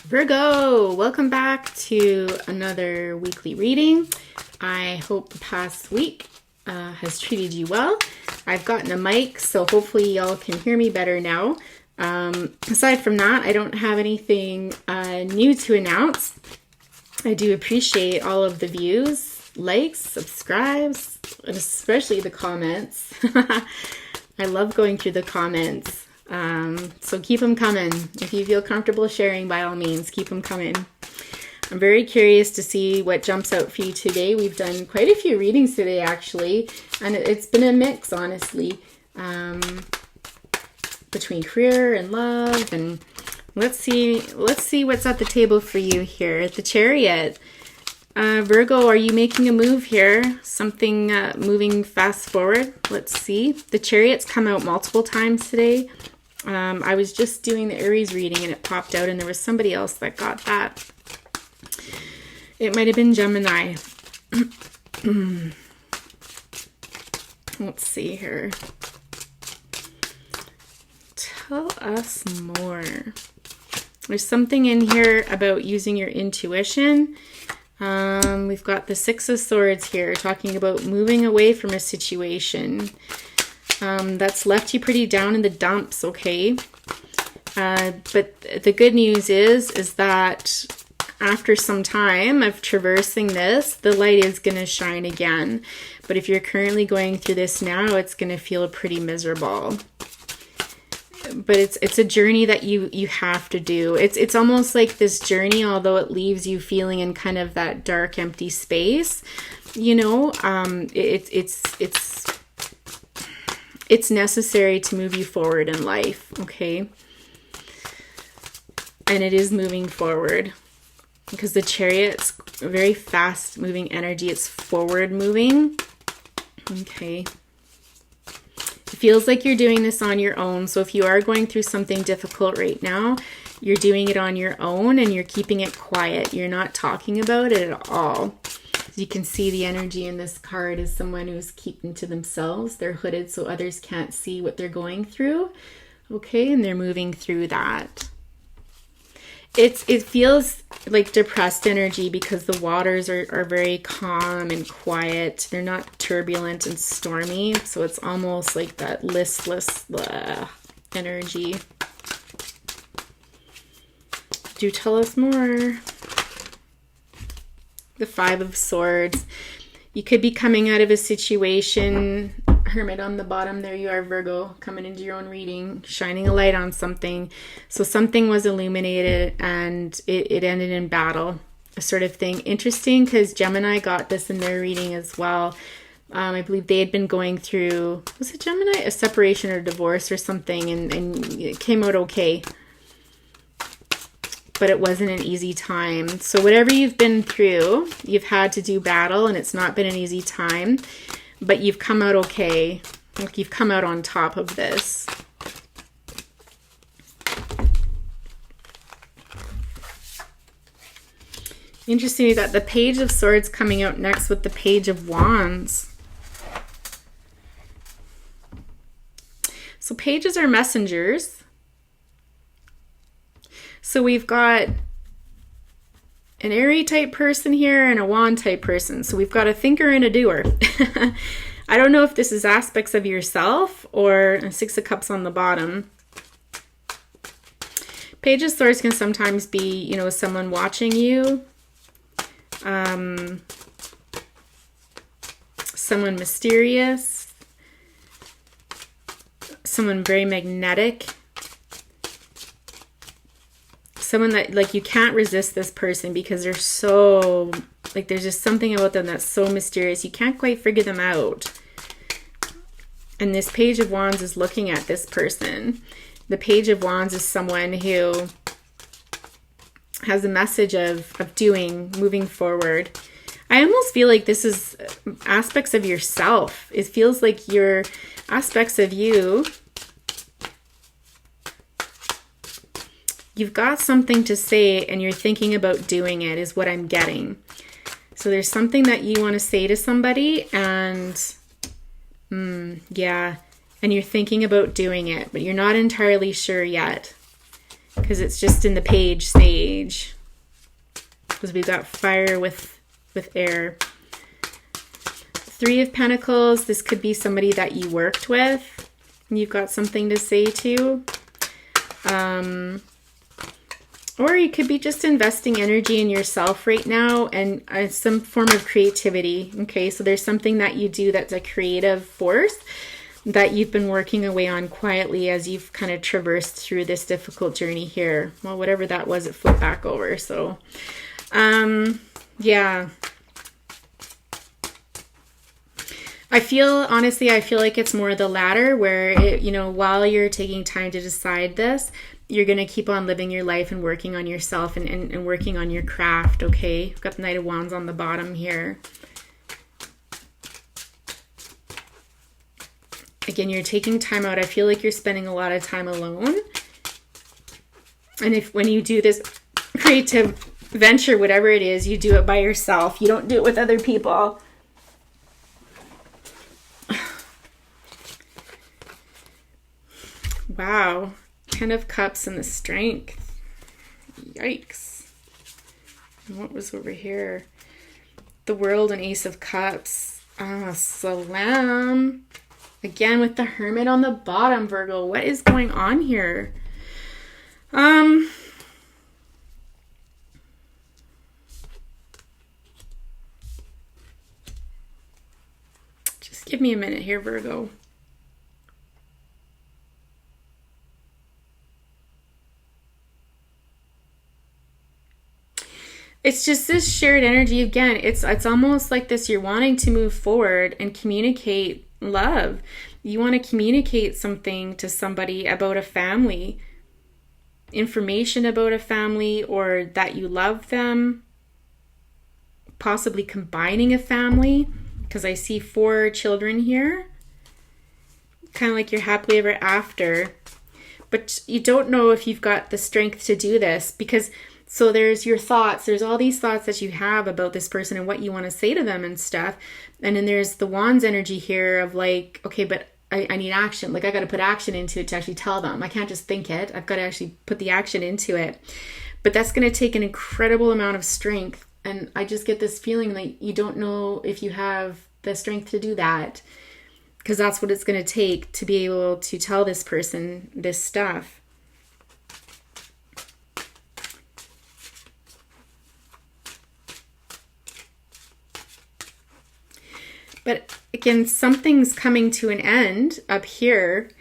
Virgo, welcome back to another weekly reading. I hope the past week has treated you well. I've gotten a mic, so hopefully y'all can hear me better now. Aside from that, I don't have anything new to announce. I do appreciate all of the views, likes, subscribes, and especially the comments. I love going through the comments. So keep them coming. If you feel comfortable sharing, by all means, keep them coming. I'm very curious to see what jumps out for you today. We've done quite a few readings today, actually, and it's been a mix, honestly, between career and love. And let's see what's at the table for you here. The Chariot. Virgo, are you making a move here? Something moving fast forward? Let's see. The Chariot's come out multiple times today. I was just doing the Aries reading and it popped out, and there was somebody else that got that. It might have been Gemini. Let's see here. Tell us more. There's something in here about using your intuition. We've got the Six of Swords here, talking about moving away from a situation that's left you pretty down in the dumps, okay? But the good news is that after some time of traversing this, the light is going to shine again. But if you're currently going through this now, it's going to feel pretty miserable. But it's a journey that you have to do. It's almost like this journey, although it leaves you feeling in kind of that dark, empty space. You know, it's necessary to move you forward in life, okay? And it is moving forward because the Chariot's very fast moving energy. It's forward moving, okay? It feels like you're doing this on your own. So if you are going through something difficult right now, you're doing it on your own and you're keeping it quiet. You're not talking about it at all. As you can see, the energy in this card is someone who's keeping to themselves. They're hooded so others can't see what they're going through. Okay, and they're moving through that. It feels like depressed energy because the waters are very calm and quiet. They're not turbulent and stormy. So it's almost like that listless energy. Do tell us more. The Five of Swords. You could be coming out of a situation. Hermit on the bottom, there you are, Virgo, coming into your own reading, shining a light on something. So something was illuminated and it ended in battle, a sort of thing. Interesting because Gemini got this in their reading as well. I believe they had been going through, was it Gemini? A separation or divorce or something, and it came out okay. But it wasn't an easy time. So whatever you've been through, you've had to do battle, and it's not been an easy time. But you've come out okay. Like you've come out on top of this. Interesting that the Page of Swords coming out next with the Page of Wands. So pages are messengers. So we've got an airy type person here and a wand type person. So we've got a thinker and a doer. I don't know if this is aspects of yourself or a Six of Cups on the bottom. Page of Swords can sometimes be, you know, someone watching you. Someone mysterious. Someone very magnetic. Someone that, like, you can't resist this person because they're so, like, there's just something about them that's so mysterious. You can't quite figure them out. And this Page of Wands is looking at this person. The Page of Wands is someone who has a message of doing, moving forward. I almost feel like this is aspects of yourself. It feels like your aspects of you. You've got something to say and you're thinking about doing it is what I'm getting. So there's something that you want to say to somebody and yeah, and you're thinking about doing it, but you're not entirely sure yet. because it's just in the page stage. Because we've got fire with air. Three of Pentacles, this could be somebody that you worked with and you've got something to say to. Or you could be just investing energy in yourself right now and some form of creativity. Okay, so there's something that you do that's a creative force that you've been working away on quietly as you've kind of traversed through this difficult journey here. Well, whatever that was, it flipped back over. So, yeah. Honestly, I feel like it's more the latter where, while you're taking time to decide this, you're going to keep on living your life and working on yourself and working on your craft, okay? I've got the Knight of Wands on the bottom here. Again, you're taking time out. I feel like you're spending a lot of time alone. And when you do this creative venture, whatever it is, you do it by yourself. You don't do it with other people. Wow. 10 of Cups and the Strength. Yikes. And what was over here? The World and Ace of Cups. Salam. Again with the Hermit on the bottom, Virgo. What is going on here? Just give me a minute here, Virgo. It's just this shared energy again. It's almost like this. You're wanting to move forward and communicate love. You want to communicate something to somebody about a family, information about a family, or that you love them, possibly combining a family, because I see 4 children here, kind of like you're happily ever after, but you don't know if you've got the strength to do this, because so there's your thoughts. There's all these thoughts that you have about this person and what you want to say to them and stuff. And then there's the Wands energy here of like, okay, but I need action. Like I got to put action into it to actually tell them. I can't just think it. I've got to actually put the action into it. But that's going to take an incredible amount of strength. And I just get this feeling that you don't know if you have the strength to do that. Because that's what it's going to take to be able to tell this person this stuff. But again, something's coming to an end up here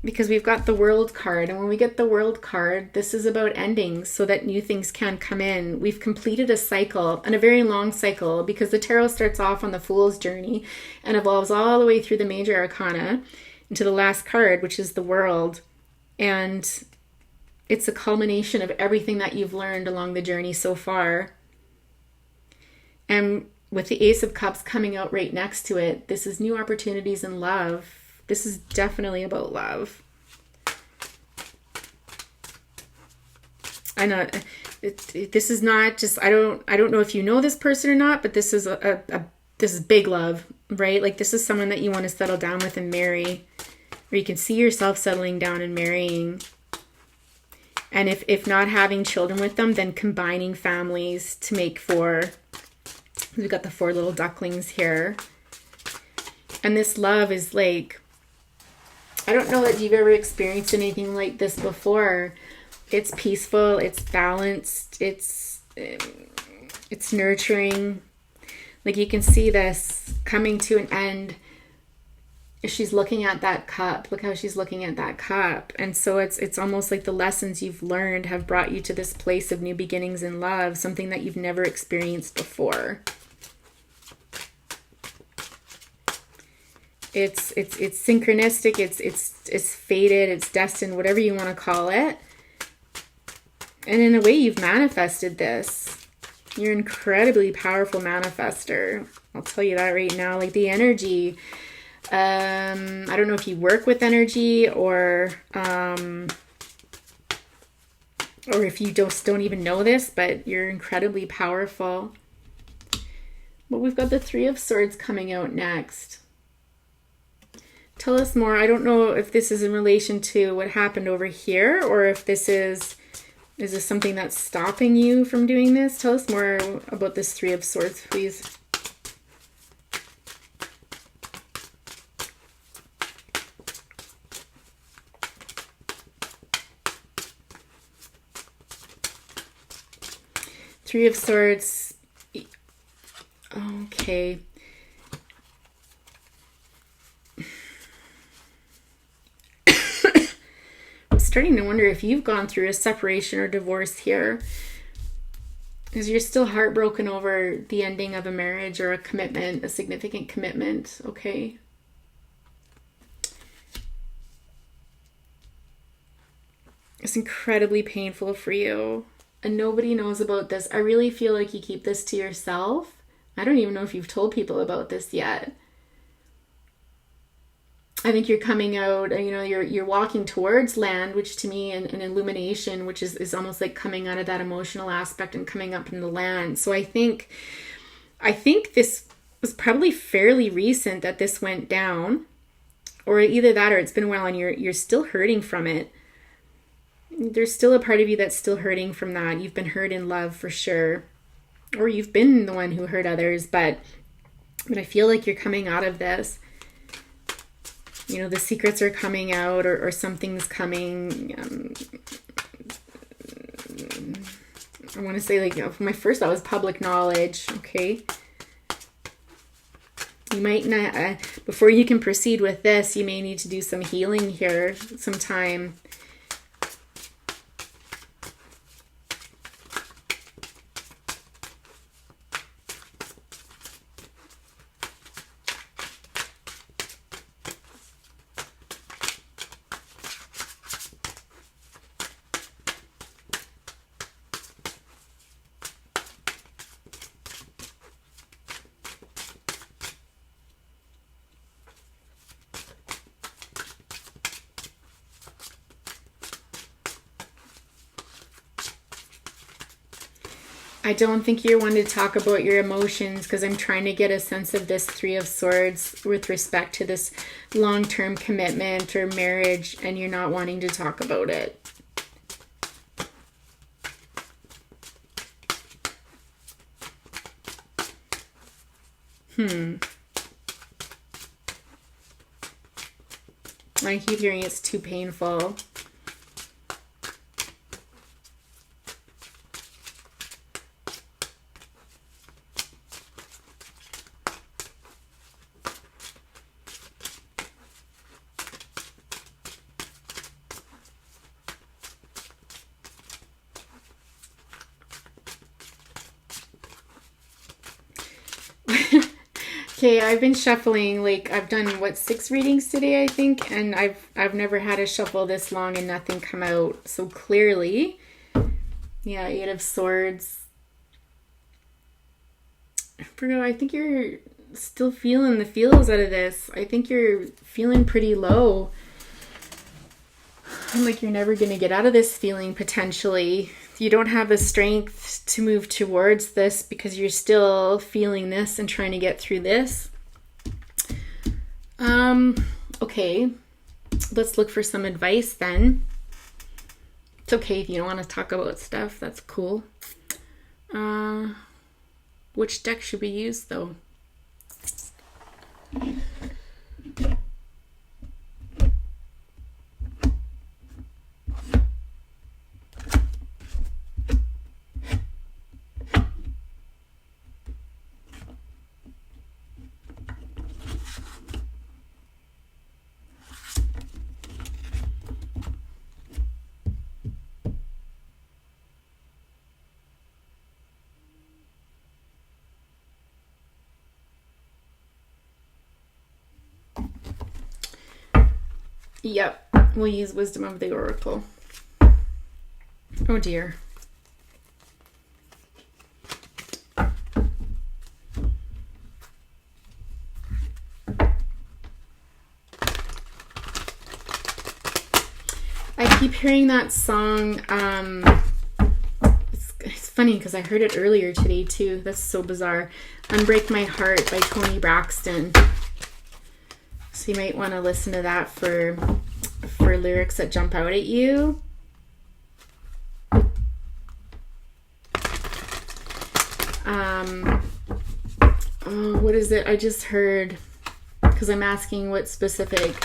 because we've got the World card. And when we get the World card, this is about endings so that new things can come in. We've completed a cycle, and a very long cycle, because the tarot starts off on the Fool's journey and evolves all the way through the major arcana into the last card, which is the World. And it's a culmination of everything that you've learned along the journey so far. And with the Ace of Cups coming out right next to it, this is new opportunities in love. This is definitely about love. I know this is not just, I don't know if you know this person or not, but this is this is big love, right? Like this is someone that you want to settle down with and marry, or you can see yourself settling down and marrying. And if not having children with them, then combining families to make 4. We've got the 4 little ducklings here. And this love is like, I don't know that you've ever experienced anything like this before. It's peaceful, it's balanced, it's nurturing. Like you can see this coming to an end. She's looking at that cup. Look how she's looking at that cup. And so it's almost like the lessons you've learned have brought you to this place of new beginnings in love, something that you've never experienced before. It's synchronistic, it's fated, it's destined, whatever you want to call it. And in a way, you've manifested this. You're an incredibly powerful manifester. I'll tell you that right now. Like the energy, I don't know if you work with energy or if you don't even know this, but you're incredibly powerful. But we've got the 3 of Swords coming out next. Tell us more. I don't know if this is in relation to what happened over here, or if this is this something that's stopping you from doing this? Tell us more about this Three of Swords, please. Three of Swords. Okay. I'm starting to wonder if you've gone through a separation or divorce here, because you're still heartbroken over the ending of a marriage or a commitment, a significant commitment, okay? It's incredibly painful for you. And nobody knows about this. I really feel like you keep this to yourself. I don't even know if you've told people about this yet. I think you're coming out, you know, you're walking towards land, which to me, an illumination, which is almost like coming out of that emotional aspect and coming up in the land. So I think this was probably fairly recent that this went down, or either that or it's been a while and you're still hurting from it. There's still a part of you that's still hurting from that. You've been hurt in love for sure. Or you've been the one who hurt others, but I feel like you're coming out of this. You know, the secrets are coming out, or something's coming. I want to say, like, you know, my first thought was public knowledge, okay? You might not, before you can proceed with this, you may need to do some healing here, some time. I don't think you're one to talk about your emotions, because I'm trying to get a sense of this Three of Swords with respect to this long-term commitment or marriage, and you're not wanting to talk about it. I keep hearing it's too painful. Okay, I've been shuffling, like, I've done, 6 readings today, I think, and I've never had a shuffle this long and nothing come out. So clearly, yeah, 8 of Swords. Virgo, I think you're still feeling the feels out of this. I think you're feeling pretty low. Like you're never going to get out of this feeling, potentially. You don't have the strength to move towards this because you're still feeling this and trying to get through this. Okay, let's look for some advice then. It's okay if you don't want to talk about stuff. That's cool. Which deck should we use though? Yep, we'll use Wisdom of the Oracle. Oh dear. I keep hearing that song. It's funny because I heard it earlier today too. That's so bizarre. Unbreak My Heart by Toni Braxton. So So you might want to listen to that for lyrics that jump out at you. Oh, what is it? I just heard, because I'm asking what specific.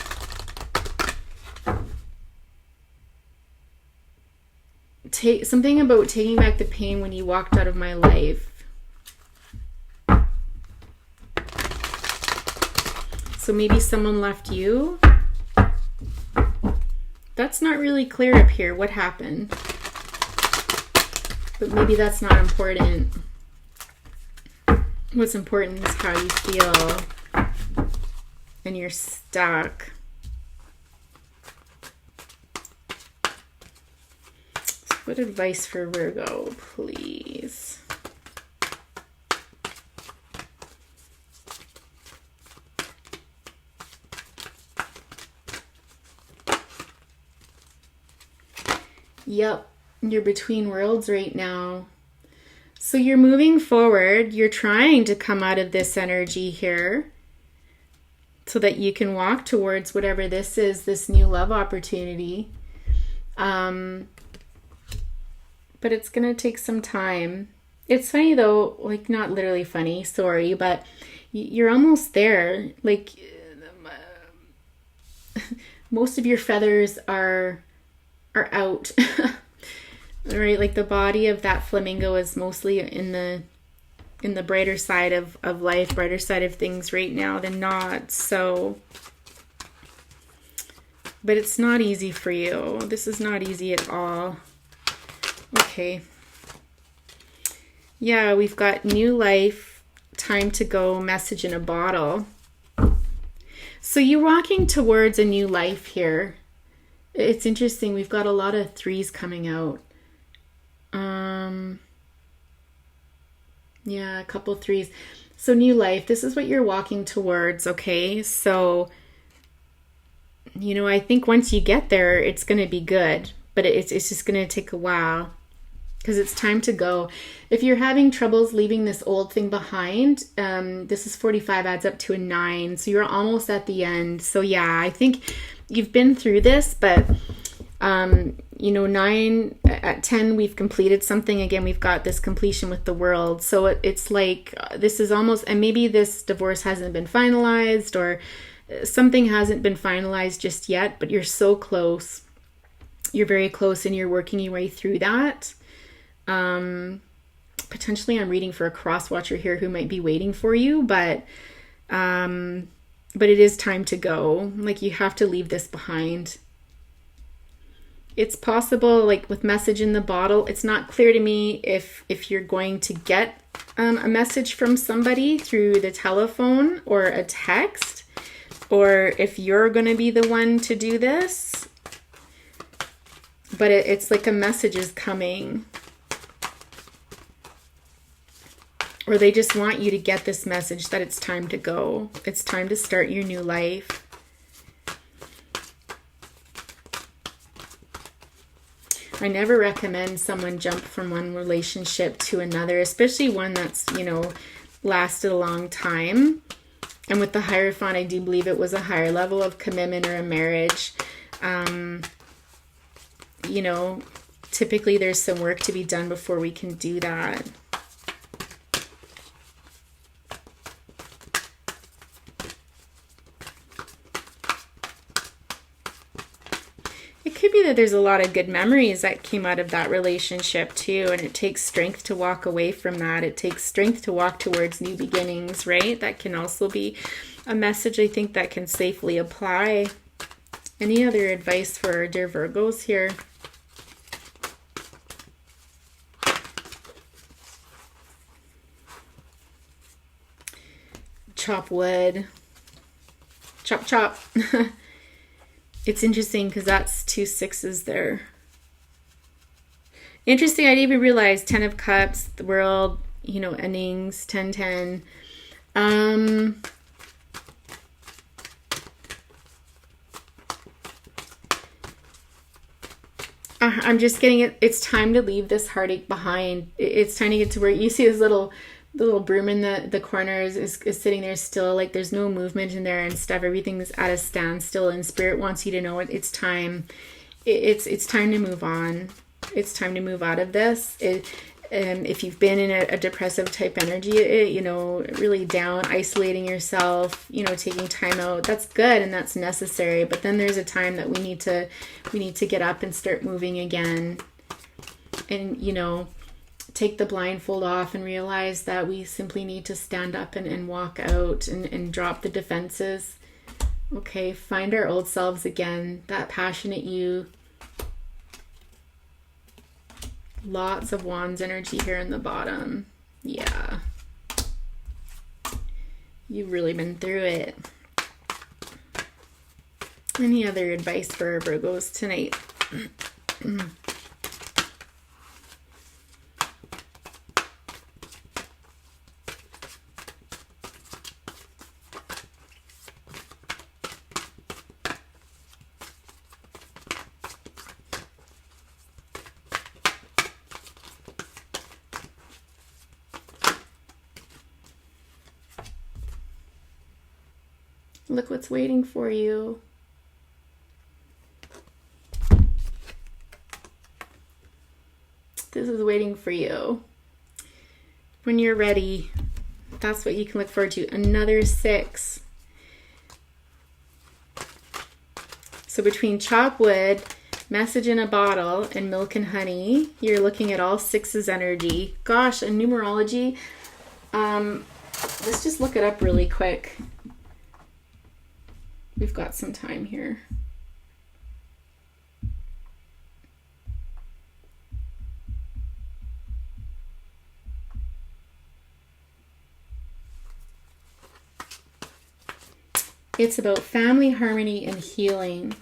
Something about taking back the pain when you walked out of my life. So maybe someone left you. That's not really clear up here. What happened? But maybe that's not important. What's important is how you feel. And you're stuck. So what advice for Virgo, please? Yep, you're between worlds right now. So you're moving forward. You're trying to come out of this energy here so that you can walk towards whatever this is, this new love opportunity. But it's going to take some time. It's funny though, like not literally funny, sorry, but you're almost there. Like most of your feathers are out. Right, like the body of that flamingo is mostly in the brighter side of life, brighter side of things right now than not. So, but it's not easy for you. This is not easy at all. Okay. Yeah, we've got new life, time to go, message in a bottle. So you're walking towards a new life here. It's interesting. We've got a lot of threes coming out. Yeah, a couple threes. So new life, this is what you're walking towards, okay? So, you know, I think once you get there, it's going to be good, but it's just going to take a while because it's time to go. If you're having troubles leaving this old thing behind, this is 45, adds up to a 9. So you're almost at the end. So yeah, I think you've been through this, but you know, 9 at 10, we've completed something. Again, we've got this completion with the world. So it's like, this is almost, and maybe this divorce hasn't been finalized or something hasn't been finalized just yet, but you're so close. You're very close and you're working your way through that. Potentially I'm reading for a cross watcher here who might be waiting for you, but it is time to go. Like you have to leave this behind. It's possible, like with message in the bottle, it's not clear to me if you're going to get a message from somebody through the telephone or a text, or if you're going to be the one to do this. But it's like a message is coming. Or they just want you to get this message that it's time to go. It's time to start your new life. I never recommend someone jump from one relationship to another, especially one that's, you know, lasted a long time. And with the Hierophant, I do believe it was a higher level of commitment or a marriage. You know, typically there's some work to be done before we can do that. It could be that there's a lot of good memories that came out of that relationship too, and it takes strength to walk away from that. It takes strength to walk towards new beginnings, right? That can also be a message I think that can safely apply. Any other advice for our dear Virgos here? Chop wood. Chop, chop. It's interesting because that's 2 6s there. Interesting, I didn't even realize 10 of Cups, the world, you know, endings, 10, 10. I'm just getting it. It's time to leave this heartache behind. It's time to get to where you see this little the little broom in the corner is sitting there still, like there's no movement in there and stuff. Everything's at a standstill, and Spirit wants you to know it's time. It's time to move on. It's time to move out of this. If you've been in a depressive type energy, really down, isolating yourself, taking time out, that's good and that's necessary. But then there's a time that we need to get up and start moving again. And, take the blindfold off and realize that we simply need to stand up and walk out and drop the defenses. Okay, find our old selves again, that passionate you. Lots of Wands energy here in the bottom. Yeah. You've really been through it. Any other advice for our Virgos tonight? Look what's waiting for you. This is waiting for you. When you're ready, that's what you can look forward to. Another 6. So between chop wood, message in a bottle, and milk and honey, you're looking at all 6's energy. Gosh, and numerology. Let's just look it up really quick. We've got some time here. It's about family, harmony, and healing.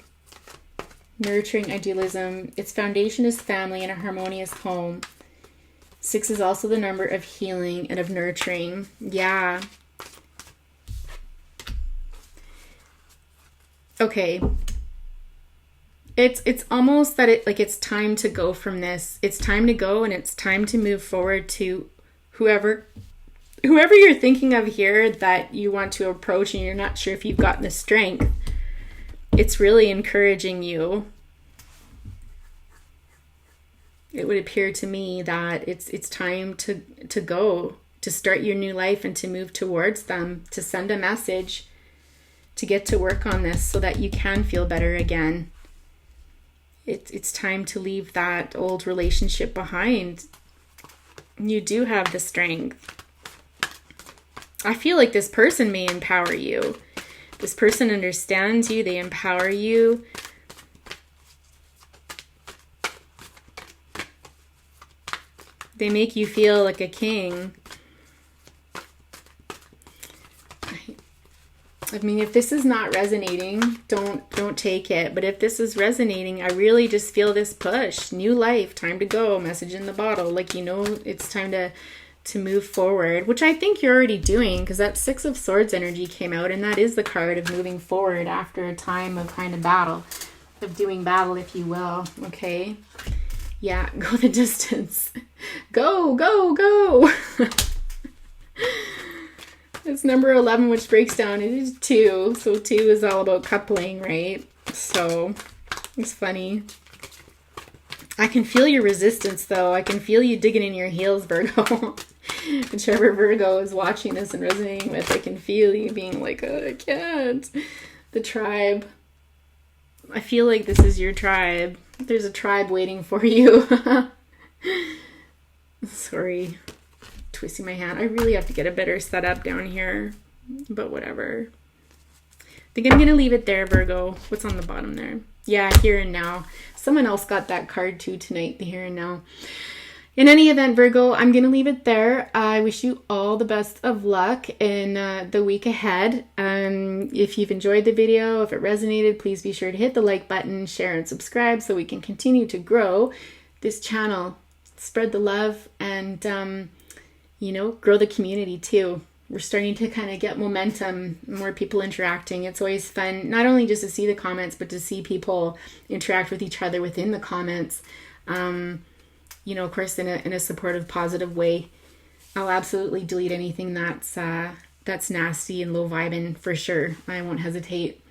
Nurturing idealism. Its foundation is family and a harmonious home. 6 is also the number of healing and of nurturing. Yeah. Okay. It's almost that it's time to go from this. It's time to go, and it's time to move forward to whoever you're thinking of here that you want to approach and you're not sure if you've gotten the strength. It's really encouraging you. It would appear to me that it's time to go, to start your new life and to move towards them, to send a message, to get to work on this so that you can feel better again. It's time to leave that old relationship behind. You do have the strength. I feel like this person may empower you. This person understands you. They empower you. They make you feel like a king. I mean, if this is not resonating, don't take it. But if this is resonating, I really just feel this push. New life, time to go, message in the bottle. Like, it's time to move forward, which I think you're already doing, because that 6 of Swords energy came out, and that is the card of moving forward after a time of kind of battle, of doing battle, if you will. Okay. Yeah, go the distance. Go, go, go. It's number 11, which breaks down into 2. So 2 is all about coupling, right? So it's funny. I can feel your resistance, though. I can feel you digging in your heels, Virgo. Whichever Virgo is watching this and resonating with, I can feel you being like, oh, I can't. The tribe. I feel like this is your tribe. There's a tribe waiting for you. Sorry. Twisting my hand. I really have to get a better setup down here. But whatever. I think I'm going to leave it there, Virgo. What's on the bottom there? Yeah, here and now. Someone else got that card too tonight, the here and now. In any event, Virgo, I'm going to leave it there. I wish you all the best of luck in the week ahead. If you've enjoyed the video, if it resonated, please be sure to hit the like button, share, and subscribe so we can continue to grow this channel. Spread the love and, grow the community too. We're starting to kind of get momentum, more people interacting. It's always fun, not only just to see the comments, but to see people interact with each other within the comments. Of course, in a supportive, positive way. I'll absolutely delete anything that's nasty and low vibing for sure. I won't hesitate.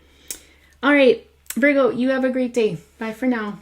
All right, Virgo, you have a great day. Bye for now.